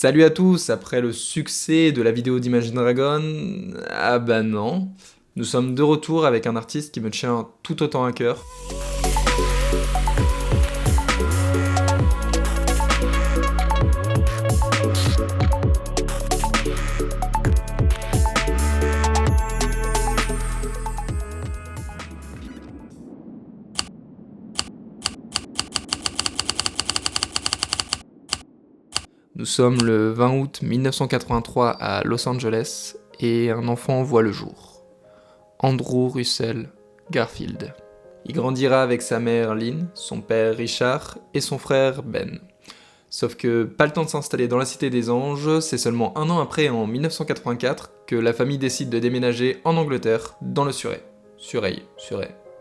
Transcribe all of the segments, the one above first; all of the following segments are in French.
Salut à tous, après le succès de la vidéo d'Imagine Dragon, ah bah non, nous sommes de retour avec un artiste qui me tient tout autant à cœur. Nous sommes le 20 août 1983 à Los Angeles et un enfant voit le jour. Andrew Russell Garfield. Il grandira avec sa mère Lynn, son père Richard et son frère Ben. Sauf que pas le temps de s'installer dans la Cité des Anges, c'est seulement un an après, en 1984, que la famille décide de déménager en Angleterre, dans le Surrey. Surrey,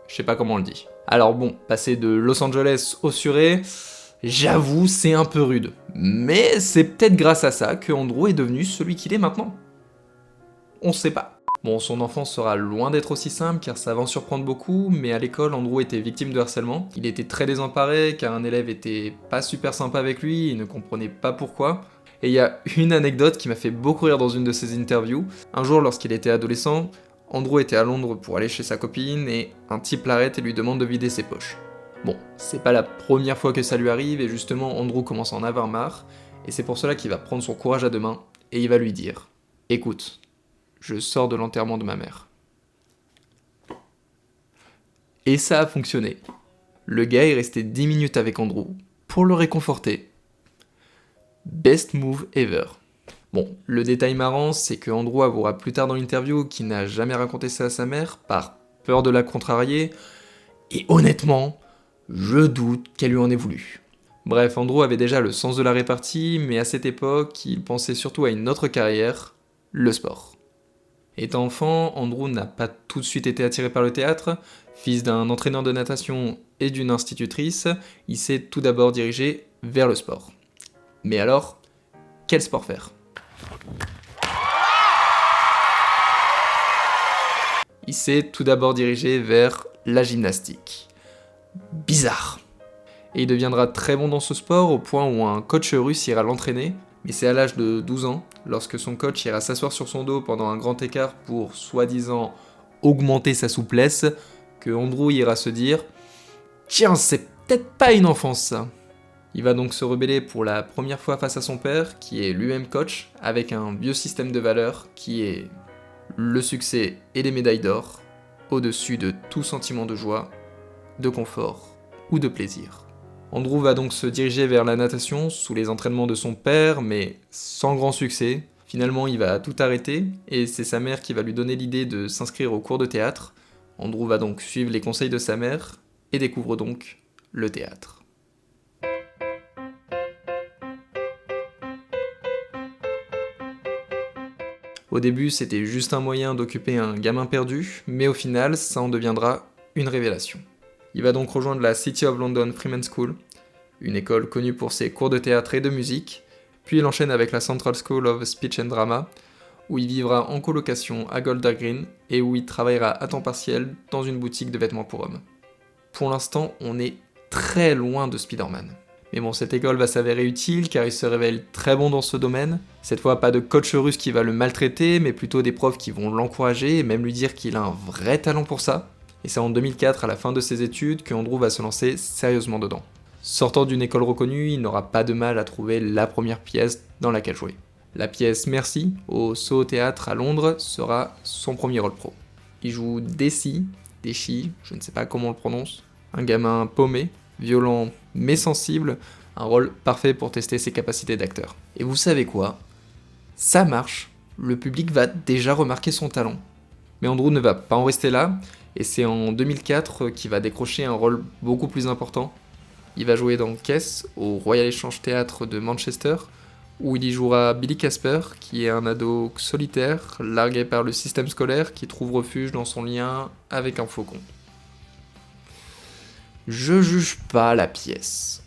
je sais pas comment on le dit. Alors bon, passer de Los Angeles au Surrey, j'avoue, c'est un peu rude. Mais c'est peut-être grâce à ça que Andrew est devenu celui qu'il est maintenant. On sait pas. Bon, son enfance sera loin d'être aussi simple car ça va en surprendre beaucoup, mais à l'école, Andrew était victime de harcèlement. Il était très désemparé car un élève était pas super sympa avec lui, il ne comprenait pas pourquoi. Et il y a une anecdote qui m'a fait beaucoup rire dans une de ses interviews. Un jour, lorsqu'il était adolescent, Andrew était à Londres pour aller chez sa copine et un type l'arrête et lui demande de vider ses poches. Bon, c'est pas la première fois que ça lui arrive et justement Andrew commence à en avoir marre et c'est pour cela qu'il va prendre son courage à deux mains et il va lui dire « Écoute, je sors de l'enterrement de ma mère. » Et ça a fonctionné. Le gars est resté 10 minutes avec Andrew pour le réconforter. Best move ever. Bon, le détail marrant, c'est que Andrew avouera plus tard dans l'interview qu'il n'a jamais raconté ça à sa mère par peur de la contrarier et honnêtement, je doute qu'elle lui en ait voulu. Bref, Andrew avait déjà le sens de la répartie, mais à cette époque, il pensait surtout à une autre carrière, le sport. Étant enfant, Andrew n'a pas tout de suite été attiré par le théâtre. Fils d'un entraîneur de natation et d'une institutrice, il s'est tout d'abord dirigé vers le sport. Mais alors, quel sport faire ? Il s'est tout d'abord dirigé vers la gymnastique. Bizarre. Et il deviendra très bon dans ce sport au point où un coach russe ira l'entraîner, mais c'est à l'âge de 12 ans, lorsque son coach ira s'asseoir sur son dos pendant un grand écart pour, soi-disant, augmenter sa souplesse, que Andrew ira se dire « Tiens, c'est peut-être pas une enfance ça !» Il va donc se rebeller pour la première fois face à son père, qui est lui-même coach, avec un vieux système de valeurs qui est le succès et les médailles d'or, au-dessus de tout sentiment de joie, de confort ou de plaisir. Andrew va donc se diriger vers la natation sous les entraînements de son père, mais sans grand succès. Finalement, il va tout arrêter, et c'est sa mère qui va lui donner l'idée de s'inscrire au cours de théâtre. Andrew va donc suivre les conseils de sa mère, et découvre donc le théâtre. Au début, c'était juste un moyen d'occuper un gamin perdu, mais au final, ça en deviendra une révélation. Il va donc rejoindre la City of London Freeman School, une école connue pour ses cours de théâtre et de musique, puis il enchaîne avec la Central School of Speech and Drama, où il vivra en colocation à Golders Green et où il travaillera à temps partiel dans une boutique de vêtements pour hommes. Pour l'instant, on est très loin de Spider-Man. Mais bon, cette école va s'avérer utile car il se révèle très bon dans ce domaine. Cette fois, pas de coach russe qui va le maltraiter, mais plutôt des profs qui vont l'encourager et même lui dire qu'il a un vrai talent pour ça. Et c'est en 2004, à la fin de ses études, que Andrew va se lancer sérieusement dedans. Sortant d'une école reconnue, il n'aura pas de mal à trouver la première pièce dans laquelle jouer. La pièce Merci, au Soho Theatre à Londres, sera son premier rôle pro. Il joue Desi, je ne sais pas comment on le prononce, un gamin paumé, violent mais sensible, un rôle parfait pour tester ses capacités d'acteur. Et vous savez quoi ? Ça marche, le public va déjà remarquer son talent. Mais Andrew ne va pas en rester là, et c'est en 2004 qu'il va décrocher un rôle beaucoup plus important. Il va jouer dans Kess, au Royal Exchange Theatre de Manchester, où il y jouera Billy Casper, qui est un ado solitaire, largué par le système scolaire, qui trouve refuge dans son lien avec un faucon. Je juge pas la pièce.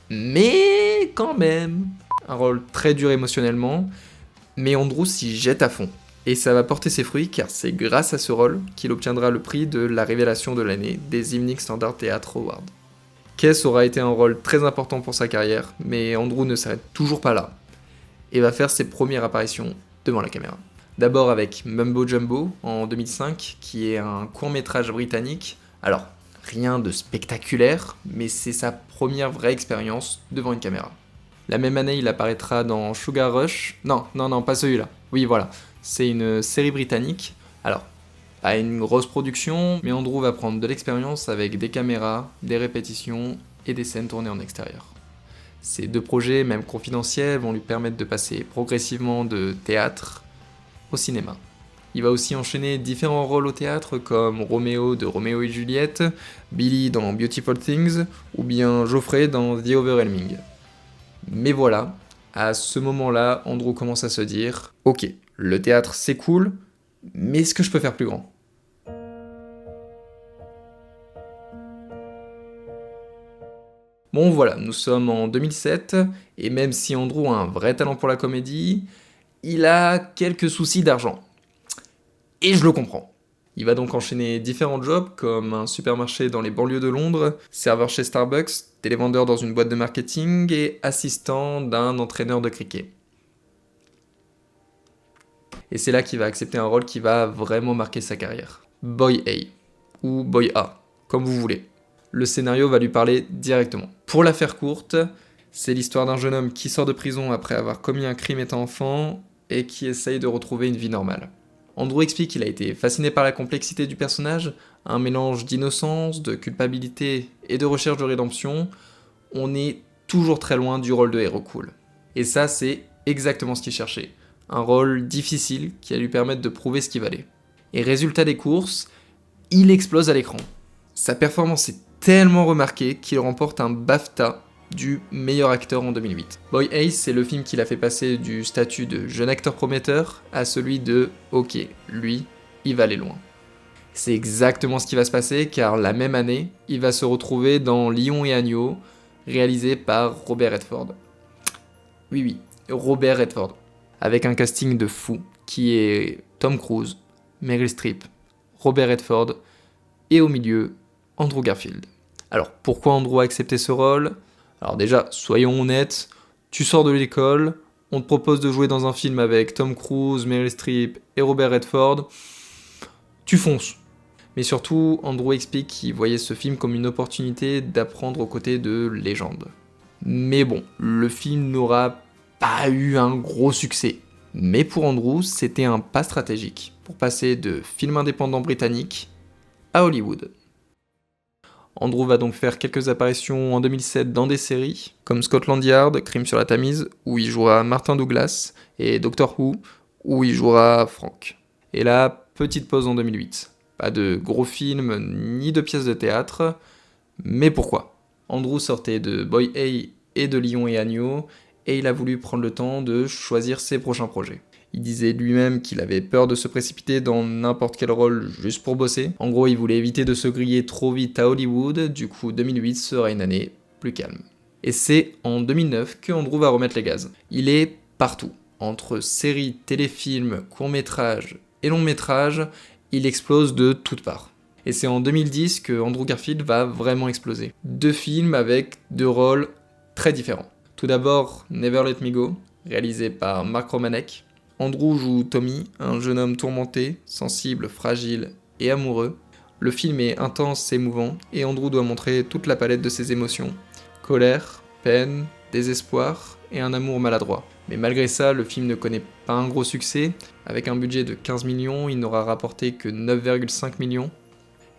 Mais quand même, un rôle très dur émotionnellement, mais Andrew s'y jette à fond. Et ça va porter ses fruits car c'est grâce à ce rôle qu'il obtiendra le prix de la révélation de l'année des Evening Standard Theatre Awards. Kess aura été un rôle très important pour sa carrière, mais Andrew ne s'arrête toujours pas là. et va faire ses premières apparitions devant la caméra. D'abord avec Mumbo Jumbo en 2005, qui est un court-métrage britannique. Alors, rien de spectaculaire, mais c'est sa première vraie expérience devant une caméra. La même année, il apparaîtra dans Sugar Rush. Non, pas celui-là. Oui, voilà. C'est une série britannique. Alors, pas une grosse production, mais Andrew va prendre de l'expérience avec des caméras, des répétitions et des scènes tournées en extérieur. Ces deux projets, même confidentiels, vont lui permettre de passer progressivement de théâtre au cinéma. Il va aussi enchaîner différents rôles au théâtre comme Roméo de Roméo et Juliette, Billy dans Beautiful Things ou bien Geoffrey dans The Overwhelming. Mais voilà, à ce moment-là, Andrew commence à se dire « Ok, le théâtre c'est cool, mais est-ce que je peux faire plus grand ?» Bon voilà, nous sommes en 2007, et même si Andrew a un vrai talent pour la comédie, il a quelques soucis d'argent. Et je le comprends. Il va donc enchaîner différents jobs comme un supermarché dans les banlieues de Londres, serveur chez Starbucks, télévendeur dans une boîte de marketing et assistant d'un entraîneur de cricket. Et c'est là qu'il va accepter un rôle qui va vraiment marquer sa carrière. Boy A, ou Boy A, comme vous voulez. Le scénario va lui parler directement. Pour la faire courte, c'est l'histoire d'un jeune homme qui sort de prison après avoir commis un crime étant enfant et qui essaye de retrouver une vie normale. Andrew explique qu'il a été fasciné par la complexité du personnage, un mélange d'innocence, de culpabilité et de recherche de rédemption. On est toujours très loin du rôle de héros cool. Et ça, c'est exactement ce qu'il cherchait. Un rôle difficile qui allait lui permettre de prouver ce qu'il valait. Et résultat des courses, il explose à l'écran. Sa performance est tellement remarquée qu'il remporte un BAFTA du meilleur acteur en 2008. Boy Ace, c'est le film qui l'a fait passer du statut de jeune acteur prometteur à celui de « Ok, lui, il va aller loin ». C'est exactement ce qui va se passer car la même année, il va se retrouver dans Lion et Agneau, réalisé par Robert Redford. Oui, Robert Redford. Avec un casting de fou qui est Tom Cruise, Meryl Streep, Robert Redford et au milieu, Andrew Garfield. Alors pourquoi Andrew a accepté ce rôle ? Alors déjà, soyons honnêtes, tu sors de l'école, on te propose de jouer dans un film avec Tom Cruise, Meryl Streep et Robert Redford, tu fonces. Mais surtout, Andrew explique qu'il voyait ce film comme une opportunité d'apprendre aux côtés de légendes. Mais bon, le film n'aura pas eu un gros succès. Mais pour Andrew, c'était un pas stratégique pour passer de film indépendant britannique à Hollywood. Andrew va donc faire quelques apparitions en 2007 dans des séries, comme Scotland Yard, Crime sur la Tamise, où il jouera Martin Douglas, et Doctor Who, où il jouera Frank. Et là, petite pause en 2008. Pas de gros films, ni de pièces de théâtre, mais pourquoi ? Andrew sortait de Boy A et de Lion et Agneau, et il a voulu prendre le temps de choisir ses prochains projets. Il disait lui-même qu'il avait peur de se précipiter dans n'importe quel rôle juste pour bosser. En gros, il voulait éviter de se griller trop vite à Hollywood, du coup 2008 sera une année plus calme. Et c'est en 2009 que Andrew va remettre les gaz. Il est partout. Entre séries, téléfilms, courts-métrages et longs-métrages, il explose de toutes parts. Et c'est en 2010 que Andrew Garfield va vraiment exploser. 2 films avec 2 rôles très différents. Tout d'abord, Never Let Me Go, réalisé par Mark Romanek. Andrew joue Tommy, un jeune homme tourmenté, sensible, fragile et amoureux. Le film est intense et émouvant, et Andrew doit montrer toute la palette de ses émotions. Colère, peine, désespoir et un amour maladroit. Mais malgré ça, le film ne connaît pas un gros succès. Avec un budget de 15 millions, il n'aura rapporté que 9,5 millions.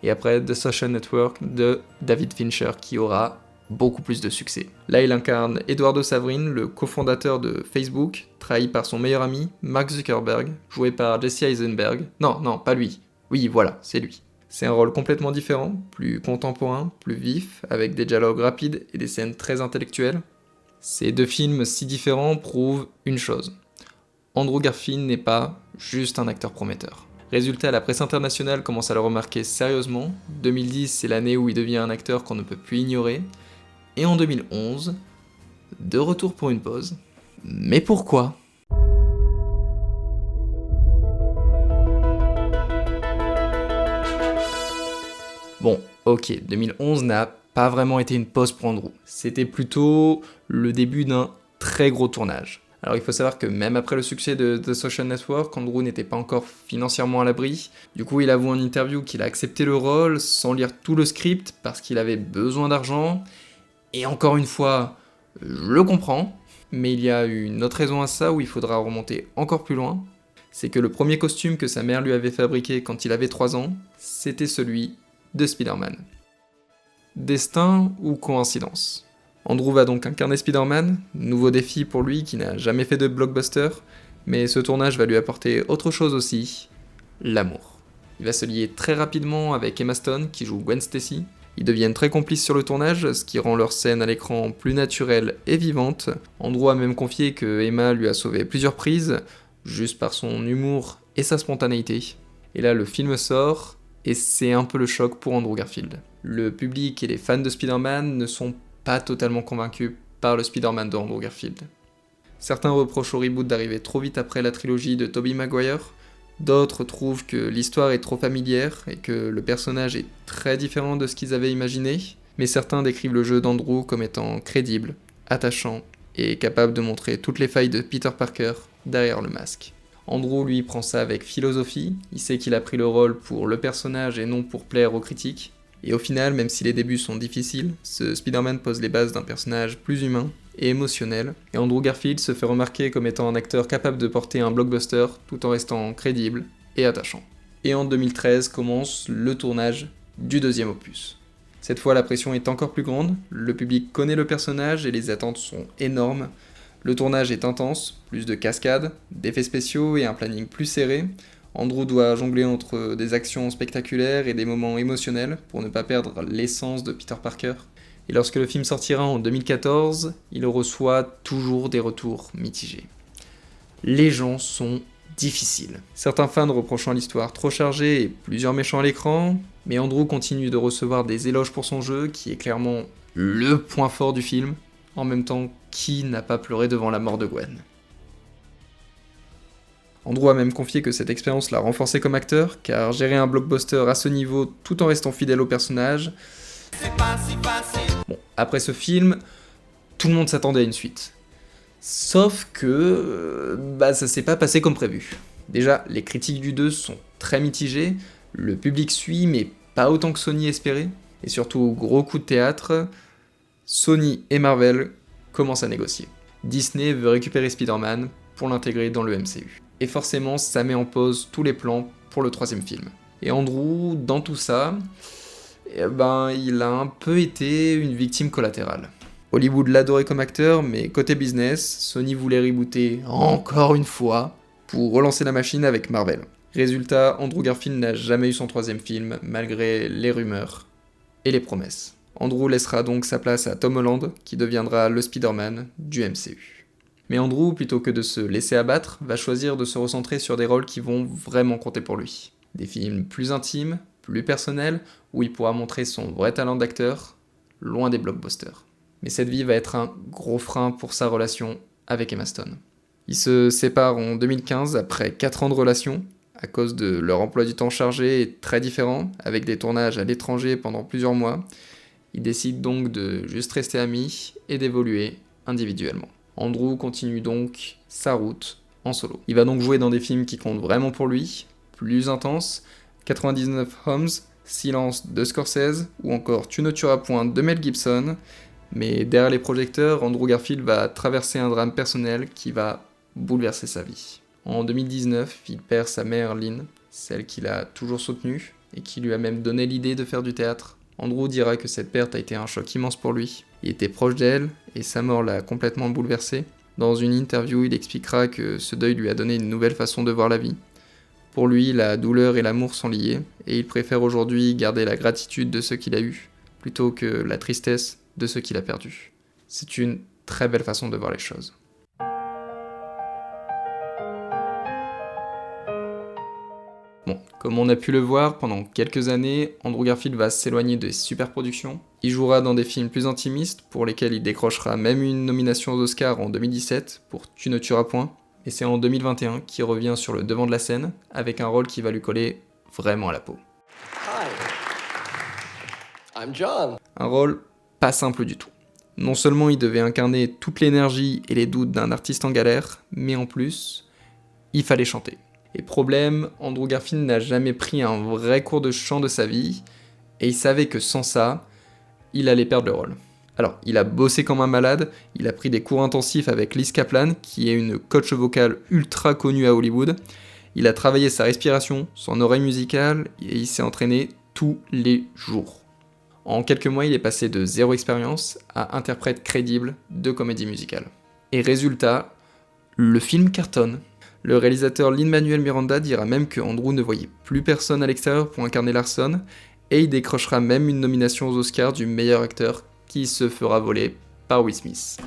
Et après, The Social Network de David Fincher qui aura beaucoup plus de succès. Là, il incarne Eduardo Saverin, le cofondateur de Facebook, trahi par son meilleur ami, Mark Zuckerberg, joué par Jesse Eisenberg. Non, pas lui. Oui, voilà, c'est lui. C'est un rôle complètement différent, plus contemporain, plus vif, avec des dialogues rapides et des scènes très intellectuelles. Ces 2 films si différents prouvent une chose. Andrew Garfield n'est pas juste un acteur prometteur. Résultat, la presse internationale commence à le remarquer sérieusement. 2010, c'est l'année où il devient un acteur qu'on ne peut plus ignorer. Et en 2011, de retour pour une pause. Mais pourquoi ? Bon, ok, 2011 n'a pas vraiment été une pause pour Andrew. C'était plutôt le début d'un très gros tournage. Alors il faut savoir que même après le succès de The Social Network, Andrew n'était pas encore financièrement à l'abri. Du coup, il avoue en interview qu'il a accepté le rôle sans lire tout le script parce qu'il avait besoin d'argent. Et encore une fois, je le comprends, mais il y a une autre raison à ça où il faudra remonter encore plus loin. C'est que le premier costume que sa mère lui avait fabriqué quand il avait 3 ans, c'était celui de Spider-Man. Destin ou coïncidence ? Andrew va donc incarner Spider-Man, nouveau défi pour lui qui n'a jamais fait de blockbuster, mais ce tournage va lui apporter autre chose aussi, l'amour. Il va se lier très rapidement avec Emma Stone qui joue Gwen Stacy. Ils deviennent très complices sur le tournage, ce qui rend leur scène à l'écran plus naturelle et vivante. Andrew a même confié que Emma lui a sauvé plusieurs prises, juste par son humour et sa spontanéité. Et là, le film sort, et c'est un peu le choc pour Andrew Garfield. Le public et les fans de Spider-Man ne sont pas totalement convaincus par le Spider-Man de Andrew Garfield. Certains reprochent au reboot d'arriver trop vite après la trilogie de Tobey Maguire, d'autres trouvent que l'histoire est trop familière et que le personnage est très différent de ce qu'ils avaient imaginé, mais certains décrivent le jeu d'Andrew comme étant crédible, attachant et capable de montrer toutes les failles de Peter Parker derrière le masque. Andrew lui prend ça avec philosophie, il sait qu'il a pris le rôle pour le personnage et non pour plaire aux critiques, et au final, même si les débuts sont difficiles, ce Spider-Man pose les bases d'un personnage plus humain et émotionnel, et Andrew Garfield se fait remarquer comme étant un acteur capable de porter un blockbuster tout en restant crédible et attachant. Et en 2013 commence le tournage du deuxième opus. Cette fois, la pression est encore plus grande, le public connaît le personnage et les attentes sont énormes. Le tournage est intense, plus de cascades, d'effets spéciaux et un planning plus serré. Andrew doit jongler entre des actions spectaculaires et des moments émotionnels pour ne pas perdre l'essence de Peter Parker. Et lorsque le film sortira en 2014, il reçoit toujours des retours mitigés. Les gens sont difficiles. Certains fans reprochant l'histoire trop chargée et plusieurs méchants à l'écran, mais Andrew continue de recevoir des éloges pour son jeu, qui est clairement le point fort du film. En même temps, qui n'a pas pleuré devant la mort de Gwen ? Andrew a même confié que cette expérience l'a renforcé comme acteur, car gérer un blockbuster à ce niveau tout en restant fidèle au personnage... Bon, après ce film, tout le monde s'attendait à une suite. Sauf que... ça s'est pas passé comme prévu. Déjà, les critiques du 2 sont très mitigées, le public suit, mais pas autant que Sony espérait, et surtout, gros coup de théâtre, Sony et Marvel commencent à négocier. Disney veut récupérer Spider-Man pour l'intégrer dans le MCU. Et forcément, ça met en pause tous les plans pour le 3e film. Et Andrew, dans tout ça, il a un peu été une victime collatérale. Hollywood l'adorait comme acteur, mais côté business, Sony voulait rebooter encore une fois pour relancer la machine avec Marvel. Résultat, Andrew Garfield n'a jamais eu son 3e film, malgré les rumeurs et les promesses. Andrew laissera donc sa place à Tom Holland, qui deviendra le Spider-Man du MCU. Mais Andrew, plutôt que de se laisser abattre, va choisir de se recentrer sur des rôles qui vont vraiment compter pour lui. Des films plus intimes, plus personnels, où il pourra montrer son vrai talent d'acteur, loin des blockbusters. Mais cette vie va être un gros frein pour sa relation avec Emma Stone. Ils se séparent en 2015 après 4 ans de relation, à cause de leur emploi du temps chargé et très différent, avec des tournages à l'étranger pendant plusieurs mois. Ils décident donc de juste rester amis et d'évoluer individuellement. Andrew continue donc sa route en solo. Il va donc jouer dans des films qui comptent vraiment pour lui, plus intenses, 99 Homes, Silence de Scorsese, ou encore Tu ne tueras point de Mel Gibson, mais derrière les projecteurs, Andrew Garfield va traverser un drame personnel qui va bouleverser sa vie. En 2019, il perd sa mère Lynn, celle qu'il a toujours soutenue, et qui lui a même donné l'idée de faire du théâtre. Andrew dira que cette perte a été un choc immense pour lui. Il était proche d'elle, et sa mort l'a complètement bouleversé. Dans une interview, il expliquera que ce deuil lui a donné une nouvelle façon de voir la vie. Pour lui, la douleur et l'amour sont liés, et il préfère aujourd'hui garder la gratitude de ce qu'il a eu, plutôt que la tristesse de ce qu'il a perdu. C'est une très belle façon de voir les choses. Bon, comme on a pu le voir, pendant quelques années, Andrew Garfield va s'éloigner des superproductions. Il jouera dans des films plus intimistes, pour lesquels il décrochera même une nomination aux Oscars en 2017 pour Tu ne tueras point. Et c'est en 2021 qu'il revient sur le devant de la scène, avec un rôle qui va lui coller vraiment à la peau. Hi, I'm John. Un rôle pas simple du tout. Non seulement il devait incarner toute l'énergie et les doutes d'un artiste en galère, mais en plus, il fallait chanter. Et problème, Andrew Garfield n'a jamais pris un vrai cours de chant de sa vie, et il savait que sans ça, il allait perdre le rôle. Alors, il a bossé comme un malade, il a pris des cours intensifs avec Liz Kaplan, qui est une coach vocale ultra connue à Hollywood. Il a travaillé sa respiration, son oreille musicale, et il s'est entraîné tous les jours. En quelques mois, il est passé de zéro expérience à interprète crédible de comédie musicale. Et résultat, le film cartonne. Le réalisateur Lin-Manuel Miranda dira même que Andrew ne voyait plus personne à l'extérieur pour incarner Larson, et il décrochera même une nomination aux Oscars du meilleur acteur qui se fera voler par Will Smith.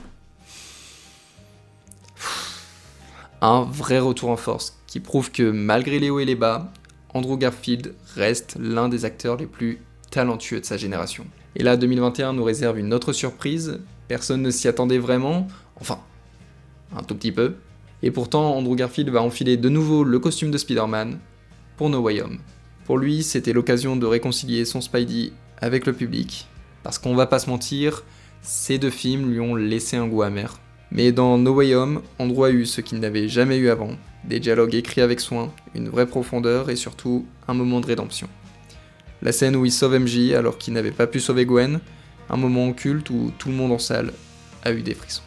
Un vrai retour en force qui prouve que malgré les hauts et les bas, Andrew Garfield reste l'un des acteurs les plus talentueux de sa génération. Et là, 2021 nous réserve une autre surprise, personne ne s'y attendait vraiment, enfin, un tout petit peu. Et pourtant, Andrew Garfield va enfiler de nouveau le costume de Spider-Man pour No Way Home. Pour lui, c'était l'occasion de réconcilier son Spidey avec le public, parce qu'on va pas se mentir, ces deux films lui ont laissé un goût amer. Mais dans No Way Home, Andrew a eu ce qu'il n'avait jamais eu avant, des dialogues écrits avec soin, une vraie profondeur et surtout un moment de rédemption. La scène où il sauve MJ alors qu'il n'avait pas pu sauver Gwen, un moment culte où tout le monde en salle a eu des frissons.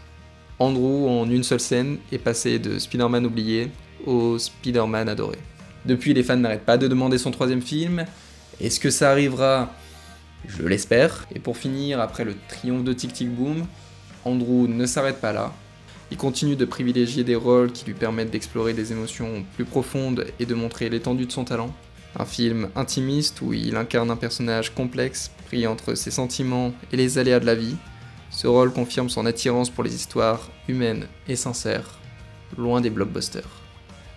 Andrew, en une seule scène, est passé de Spider-Man oublié au Spider-Man adoré. Depuis, les fans n'arrêtent pas de demander son troisième film. Est-ce que ça arrivera ? Je l'espère. Et pour finir, après le triomphe de Tic Tic Boom, Andrew ne s'arrête pas là. Il continue de privilégier des rôles qui lui permettent d'explorer des émotions plus profondes et de montrer l'étendue de son talent. Un film intimiste où il incarne un personnage complexe, pris entre ses sentiments et les aléas de la vie. Ce rôle confirme son attirance pour les histoires humaines et sincères, loin des blockbusters.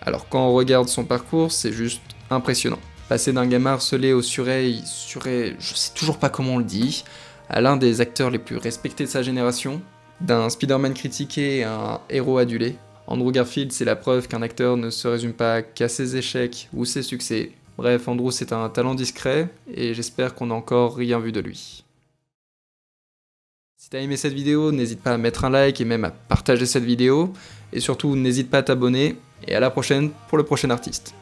Alors quand on regarde son parcours, c'est juste impressionnant. Passer d'un gamin harcelé au je sais toujours pas comment on le dit, à l'un des acteurs les plus respectés de sa génération, d'un Spider-Man critiqué à un héros adulé, Andrew Garfield c'est la preuve qu'un acteur ne se résume pas qu'à ses échecs ou ses succès. Bref, Andrew c'est un talent discret, et j'espère qu'on n'a encore rien vu de lui. Si t'as aimé cette vidéo, n'hésite pas à mettre un like et même à partager cette vidéo, et surtout n'hésite pas à t'abonner, et à la prochaine pour le prochain artiste.